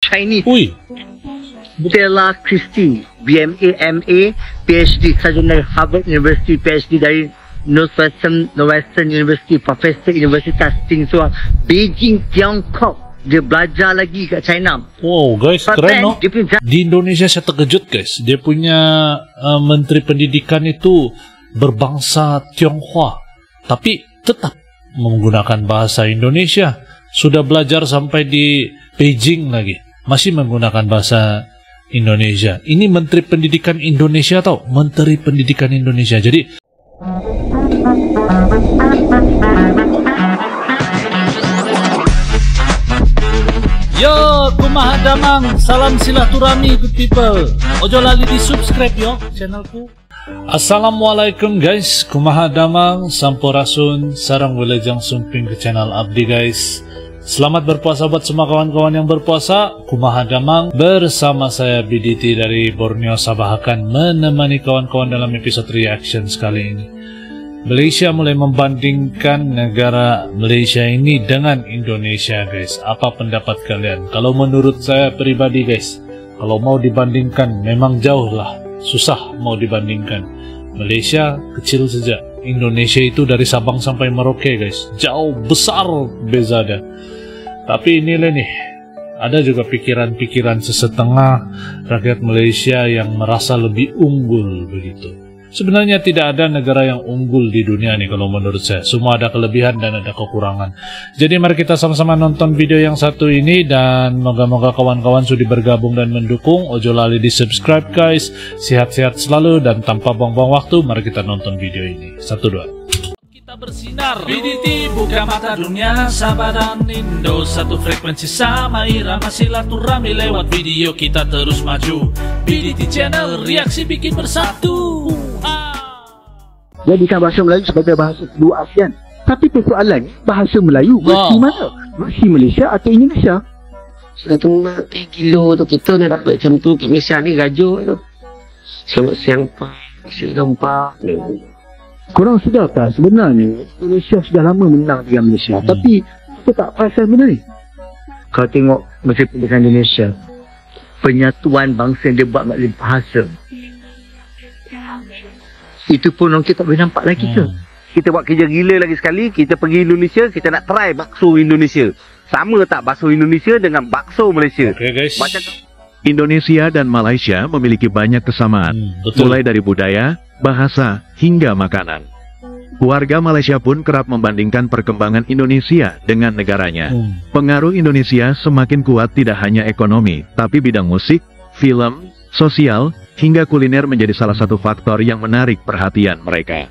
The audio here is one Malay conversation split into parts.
Chinese. Ui. Stella Christie, BMA, MA, PhD, sarjana Harvard University, PhD dari Northwestern University, Profesor Universitas Tsinghua, Beijing, Tiongkok. Dia belajar lagi kat China. Wow guys, keren no. Di Indonesia saya terkejut guys. Dia punya Menteri Pendidikan itu berbangsa Tionghoa, tapi tetap menggunakan bahasa Indonesia. Sudah belajar sampai di Beijing lagi, masih menggunakan bahasa Indonesia. Ini Menteri Pendidikan Indonesia tau, Menteri Pendidikan Indonesia. Jadi yo, kumaha damang, salam silaturahmi good people. Ojo lali di subscribe yo channelku. Assalamualaikum guys, kumaha damang, sampurasun, sarang wilajeng sumping ke channel abdi guys. Selamat berpuasa buat semua kawan-kawan yang berpuasa. Kumaha damang, bersama saya BDT dari Borneo Sabah akan menemani kawan-kawan dalam episode reaction kali ini. Malaysia mulai membandingkan negara Malaysia ini dengan Indonesia guys. Apa pendapat kalian? Kalau menurut saya pribadi guys, kalau mau dibandingkan memang jauh lah, susah mau dibandingkan. Malaysia kecil saja, Indonesia itu dari Sabang sampai Merauke guys, jauh besar beza dah. Tapi inilah nih, ada juga pikiran-pikiran sesetengah rakyat Malaysia yang merasa lebih unggul begitu. Sebenarnya tidak ada negara yang unggul di dunia nih kalau menurut saya. Semua ada kelebihan dan ada kekurangan. Jadi mari kita sama-sama nonton video yang satu ini. Dan moga-moga kawan-kawan sudah bergabung dan mendukung. Ojo lali di subscribe guys. Sehat-sehat selalu dan tanpa buang-buang waktu, mari kita nonton video ini. 1, 2. Kita bersinar, BDT buka mata dunia, Sabah dan Indo satu frekuensi sama irama silaturahmi, lewat video kita terus maju. BDT channel, reaksi bikin bersatu. Jadikan bahasa Melayu sebagai bahasa kedua ASEAN. Tapi persoalannya, bahasa Melayu versi mana? Versi Malaysia atau Indonesia? Satu mati gila tu, kita nak dapat macam tu kat Malaysia ni gajuk tu. Selamat siang Pak, siang Pak. Korang sedar tak sebenarnya Indonesia sudah lama menang dengan Malaysia, tapi kita tak perasan benda ni. Kau tengok Menteri Pendidikan Indonesia, penyatuan bangsa yang dia buat melalui bahasa. Itu pun orang kita tak boleh nampak lagi ke? Kita buat kerja gila lagi sekali, kita pergi Indonesia, kita nak try bakso Indonesia. Sama tak bakso Indonesia dengan bakso Malaysia? Okay guys. Macam Indonesia dan Malaysia memiliki banyak kesamaan, mulai dari budaya, bahasa, hingga makanan. Warga Malaysia pun kerap membandingkan perkembangan Indonesia dengan negaranya. Pengaruh Indonesia semakin kuat tidak hanya ekonomi, tapi bidang musik, film, sosial, hingga kuliner menjadi salah satu faktor yang menarik perhatian mereka.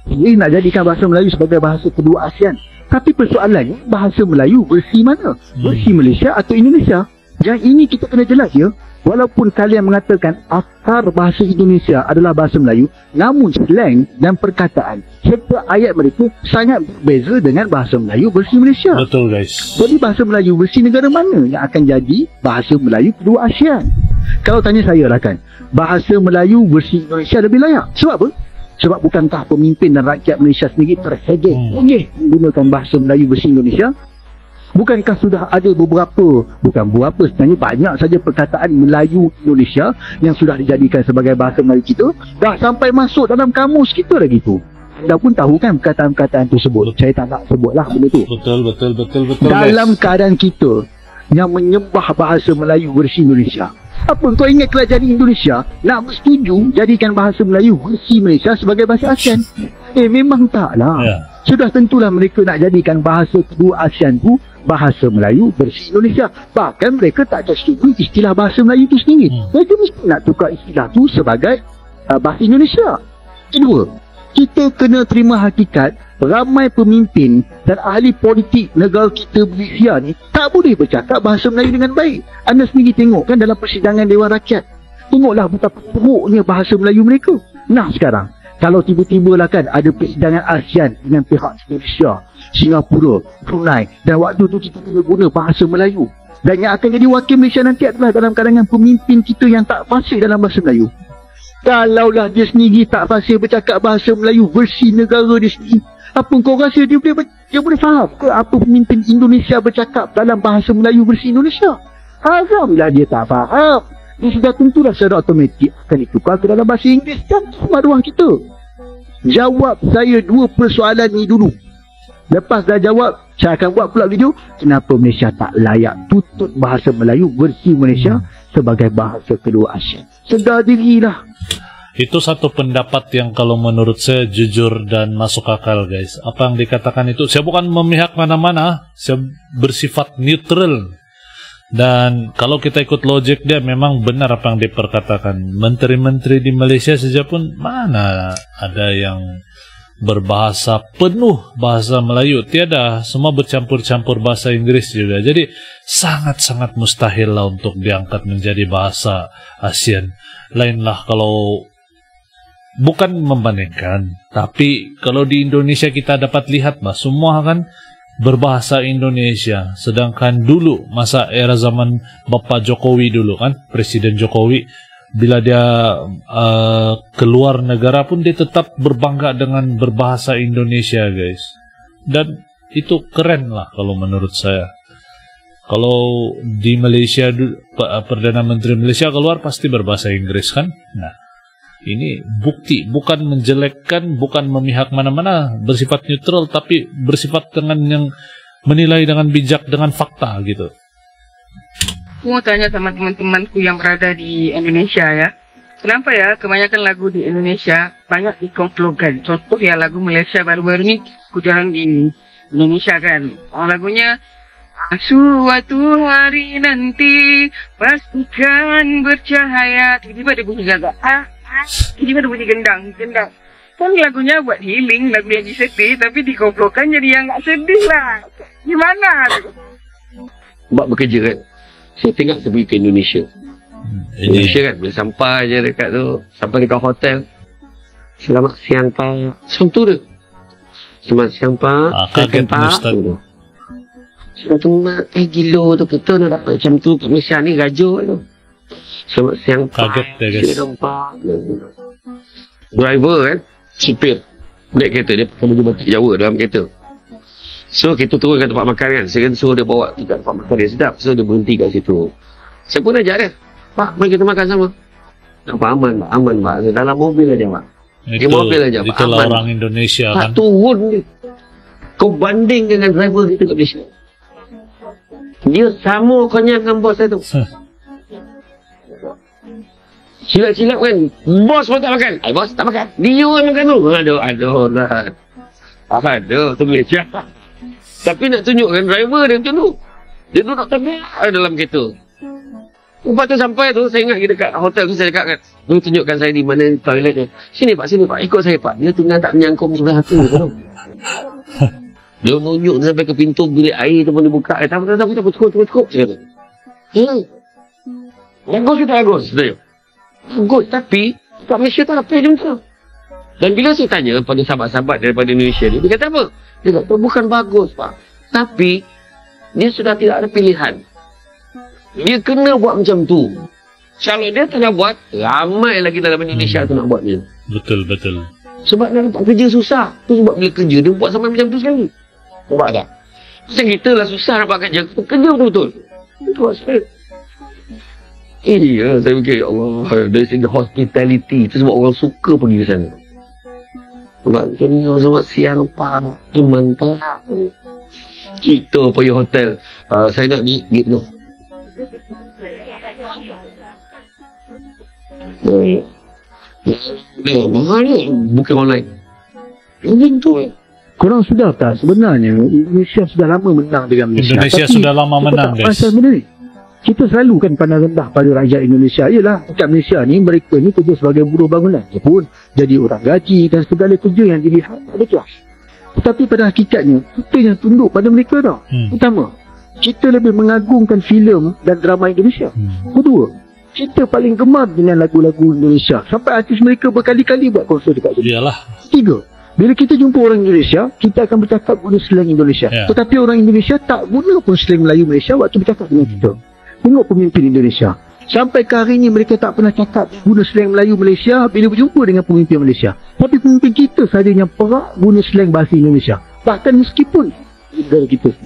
Ini nak jadikan bahasa Melayu sebagai bahasa kedua ASEAN. Tapi persoalannya, bahasa Melayu versi mana? Versi Malaysia atau Indonesia? Yang ini kita kena jelas ya. Walaupun kalian mengatakan akar bahasa Indonesia adalah bahasa Melayu, namun slang dan perkataan serta ayat mereka sangat berbeza dengan bahasa Melayu versi Malaysia. Betul guys. Jadi bahasa Melayu versi negara mana yang akan jadi bahasa Melayu kedua ASEAN? Kalau tanya saya lah kan, bahasa Melayu versi Indonesia lebih layak. Sebab apa? Sebab bukankah pemimpin dan rakyat Malaysia sendiri terhegeh menggunakan bahasa Melayu versi Indonesia? Bukankah sudah ada sebenarnya banyak saja perkataan Melayu Indonesia yang sudah dijadikan sebagai bahasa Melayu kita, dah sampai masuk dalam kamus kita lagi tu. Anda pun tahu kan perkataan-perkataan tersebut. Saya tak nak sebutlah benda tu. Betul dalam guys. Keadaan kita yang menyembah bahasa Melayu versi Indonesia, apa kau ingat kerajaan Indonesia nak bersetuju jadikan bahasa Melayu versi Malaysia sebagai bahasa ASEAN? Memang taklah. Sudah tentulah mereka nak jadikan bahasa kedua ASEAN tu bahasa Melayu versi Indonesia. Bahkan mereka tak setuju istilah bahasa Melayu itu sendiri. Mereka mesti nak tukar istilah tu sebagai bahasa Indonesia. Kedua, kita kena terima hakikat ramai pemimpin dan ahli politik negara kita Malaysia ni tak boleh bercakap bahasa Melayu dengan baik. Anda sendiri tengok kan dalam persidangan Dewan Rakyat. Tengoklah betapa teruknya bahasa Melayu mereka. Nah sekarang, kalau tiba-tiba lah kan ada persidangan ASEAN dengan pihak Indonesia, Singapura, Brunei, dan waktu tu kita kena guna bahasa Melayu, dan yang akan jadi wakil Malaysia nanti adalah dalam kalangan pemimpin kita yang tak fasih dalam bahasa Melayu. Kalaulah dia sendiri tak fasih bercakap bahasa Melayu versi negara dia sendiri, apa kau rasa dia boleh faham ke apa pemimpin Indonesia bercakap dalam bahasa Melayu versi Indonesia? Haramlah dia tak faham. Dia sudah tentulah secara automatik akan ditukar ke dalam bahasa Inggeris dan maruah kita. Jawab saya 2 persoalan ni dulu. Lepas dah jawab, saya akan buat pula video kenapa Malaysia tak layak tutup bahasa Melayu versi Malaysia sebagai bahasa kedua ASEAN. Sedar dirilah. Itu satu pendapat yang kalau menurut saya jujur dan masuk akal, guys. Apa yang dikatakan itu, saya bukan memihak mana-mana, saya bersifat neutral. Dan kalau kita ikut logik dia, memang benar apa yang diperkatakan. Menteri-menteri di Malaysia saja pun mana ada yang berbahasa penuh bahasa Melayu. Tiada, semua bercampur-campur bahasa Inggris juga. Jadi sangat-sangat mustahil lah untuk diangkat menjadi bahasa ASEAN. Lainlah kalau bukan membandingkan, tapi kalau di Indonesia kita dapat lihat bah, semua kan berbahasa Indonesia. Sedangkan dulu masa era zaman Bapak Jokowi dulu kan, Presiden Jokowi, bila dia keluar negara pun dia tetap berbangga dengan berbahasa Indonesia, guys. Dan itu keren lah kalau menurut saya. Kalau di Malaysia, Perdana Menteri Malaysia keluar pasti berbahasa Inggris kan. Nah, ini bukti, bukan menjelekkan, bukan memihak mana-mana, bersifat neutral, tapi bersifat dengan yang menilai dengan bijak, dengan fakta gitu. Aku mau tanya sama teman-temanku yang berada di Indonesia ya. Kenapa ya kebanyakan lagu di Indonesia banyak dikomplotkan? Contoh ya lagu Malaysia baru-baru ni, aku jarang di Indonesia kan. Lagunya suatu hari nanti pastikan bercahaya. Tiba-tiba ada bunyi gagak. Tiba-tiba ada bunyi gendang. Kan lagunya buat healing, lagu yang sedih, tapi dikomplotkan jadi yang gak sedih lah. Gimana? Buat bekerja kan. Saya tengok saya pergi ke Indonesia. Indonesia kan, bila sampai je dekat tu, sampai dekat hotel. Selamat siang Pak. Macam tu dia. Selamat siang Pak. Kaget Ustaz. Sudah tu mak, gila tu kita nak dapat macam tu. Kat Malaysia ni gajuk tu. Selamat siang Pak. Kaget dia, guys. Sila nampak. Driver kan, sipir. Naik kereta, dia pakai baju batik Jawa dalam kereta. So kita turun kat tempat makan kan. Saya kan suruh dia bawa ke tempat makan dia sedap. So dia berhenti kat situ. Saya pun ajak dia, Pak, mari kita makan sama. Pak, aman Pak, aman Pak. Dalam mobil aja Pak. Di mobil aja Pak, itulah aman. orang Indonesia Pak, kan. turun dia. Kau banding dengan driver kita kat Malaysia. Dia sama konyang dengan bos saya tu. Silap-silap kan. Bos pun tak makan. Bos tak makan. Dia yang makan tu. Aduh lah. Aduh, tu Malaysia. Tapi nak tunjukkan driver dia macam tu. Dia duduk tengah dalam kereta. Lepas tu sampai tu, saya ingat dekat hotel tu, saya dekat kan. Dia tunjukkan saya di mana toilet dia. Sini Pak, ikut saya Pak. Dia tinggal tak menyangkung sebelah hati tu. Dia tunjuk sampai ke pintu bilik air tu pun dia buka. Tak cukup. Dia kata. Bagus ke tak bagus? Bagus, tapi kat Malaysia tak apa macam tu. Dan bila saya tanya pada sahabat-sahabat daripada Indonesia ni, dia kata apa? Dia kata, bukan bagus Pak. Tapi, dia sudah tidak ada pilihan. Dia kena buat macam tu. Kalau dia tak nak buat, ramai lagi dalam Indonesia tu nak buat dia. Betul. Sebab nak dapat kerja susah. Tu sebab bila kerja, dia buat sampai macam tu sekali. Nampak tak? Macam kita lah susah dapat kerja. Kerja betul-betul. Itu saya. Iya, saya fikir, ya Allah, dari segi hospitality. Itu sebab orang suka pergi ke sana. Sebab kena selamat siang Pak, teman Pak. Kita pergi hotel. Saya nak gitu. Mahal ni, bukan online. Macam tu Korang sudah tak sebenarnya Indonesia sudah lama menang dengan Malaysia. Indonesia sudah lama menang, guys. Kita selalu kan pandang rendah pada rakyat Indonesia. Yelah, rakyat Malaysia ni, mereka ni kerja sebagai buruh bangunan. Dia pun jadi orang gaji dan segala kerja yang dilihat ada kelas. Tetapi pada hakikatnya, kita yang tunduk pada mereka tau. Pertama, kita lebih mengagungkan filem dan drama Indonesia. Kedua, kita paling gemar dengan lagu-lagu Indonesia. Sampai artis mereka berkali-kali buat konsert dekat sini. Iyalah. Tiga, bila kita jumpa orang Indonesia, kita akan bercakap guna slang Indonesia. Tetapi orang Indonesia tak guna pun slang Melayu Malaysia waktu bercakap dengan kita. Tengok pemimpin Indonesia. Sampai ke hari ini mereka tak pernah cakap guna slang Melayu Malaysia bila berjumpa dengan pemimpin Malaysia. Tapi pemimpin kita sahaja yang perak guna slang bahasa Indonesia. Bahkan meskipun negara kita.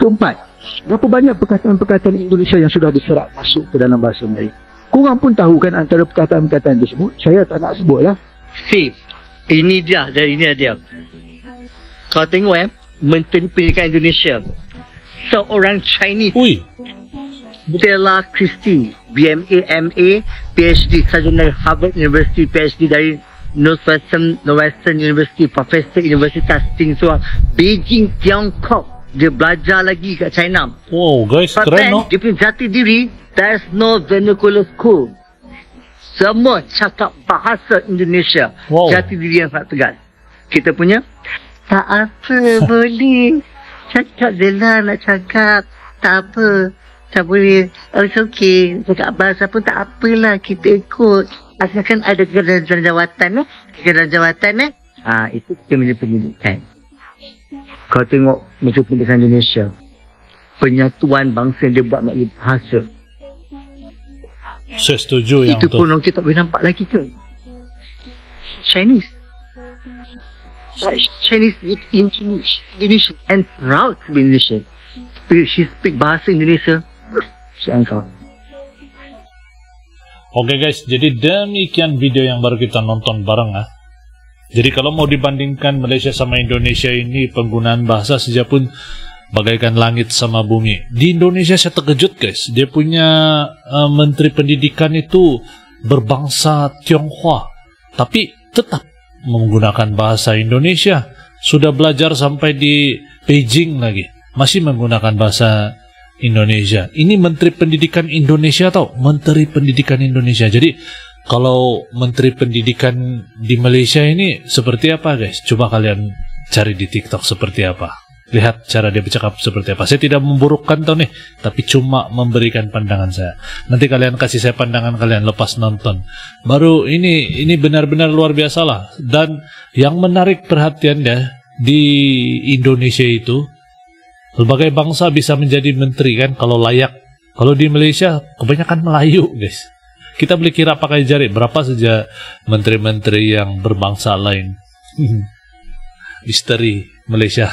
Keempat, Berapa banyak perkataan-perkataan Indonesia yang sudah diserap masuk ke dalam bahasa Melayu? Korang pun tahu kan antara perkataan-perkataan tersebut. Saya tak nak sebut lah. Steve, ini dia. Kau tengok Menteri Pendidikan Indonesia, seorang Chinese. Ui. Butela Christie, BMA, MA, PhD, sarjana Harvard University, PhD dari Northwestern University, Profesor Universitas Tsinghua, Beijing, Tiongkok. Dia belajar lagi kat China. Wow, guys, But keren then, no? dia punya jati diri, there's no vernacular school. Semua cakap bahasa Indonesia. Wow. Jati diri yang sangat tegas. Kita punya, tak apa, boleh. Cakap je lah nak cakap. Tak apa. Tak boleh. Oh, it's okay. Cakap bahasa pun tak apalah. Kita ikut. Asalkan ada kerajaan jawatan. Itu kita punya pendidikan. Kau tengok macam pendidikan Indonesia. Penyatuan bangsa dia buat melalui bahasa. Saya setuju yang Itu tu. pun orang kita boleh nampak lagi ke? Chinese is Indonesian and proud to be Indonesian. She speak bahasa Indonesia. Siangkau. Oke guys, jadi demikian video yang baru kita nonton bareng ah. Jadi kalau mau dibandingkan Malaysia sama Indonesia ini, penggunaan bahasa saja pun bagaikan langit sama bumi. Di Indonesia saya terkejut guys, dia punya Menteri Pendidikan itu berbangsa Tionghoa, tapi tetap menggunakan bahasa Indonesia. Sudah belajar sampai di Beijing lagi, masih menggunakan bahasa Indonesia. Ini Menteri Pendidikan Indonesia tau, Menteri Pendidikan Indonesia. Jadi kalau Menteri Pendidikan di Malaysia ini seperti apa guys? Coba kalian cari di TikTok seperti apa. Lihat cara dia bercakap seperti apa. Saya tidak memburukkan tau nih, tapi cuma memberikan pandangan saya. Nanti kalian kasih saya pandangan kalian lepas nonton. Baru ini benar-benar luar biasa lah. Dan yang menarik perhatian dia di Indonesia itu, berbagai bangsa bisa menjadi menteri kan kalau layak. Kalau di Malaysia kebanyakan Melayu guys. Kita boleh kira pakai jari berapa saja menteri-menteri yang berbangsa lain. Misteri Malaysia.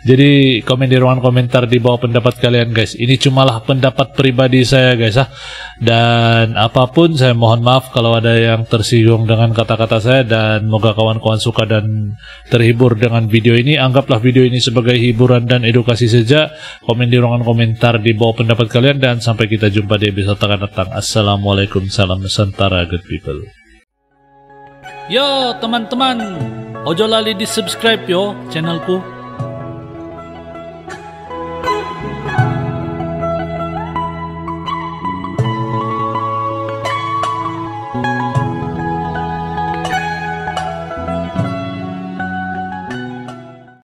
Jadi komen di ruangan komentar di bawah pendapat kalian guys. Ini cumalah pendapat pribadi saya guys ah. Dan apapun saya mohon maaf kalau ada yang tersinggung dengan kata-kata saya, dan moga kawan-kawan suka dan terhibur dengan video ini. Anggaplah video ini sebagai hiburan dan edukasi saja. Komen di ruangan komentar di bawah pendapat kalian, dan sampai kita jumpa di episode akan datang. Assalamualaikum, salam Nusantara, good people. Yo teman-teman, ojo lali di subscribe yo channelku.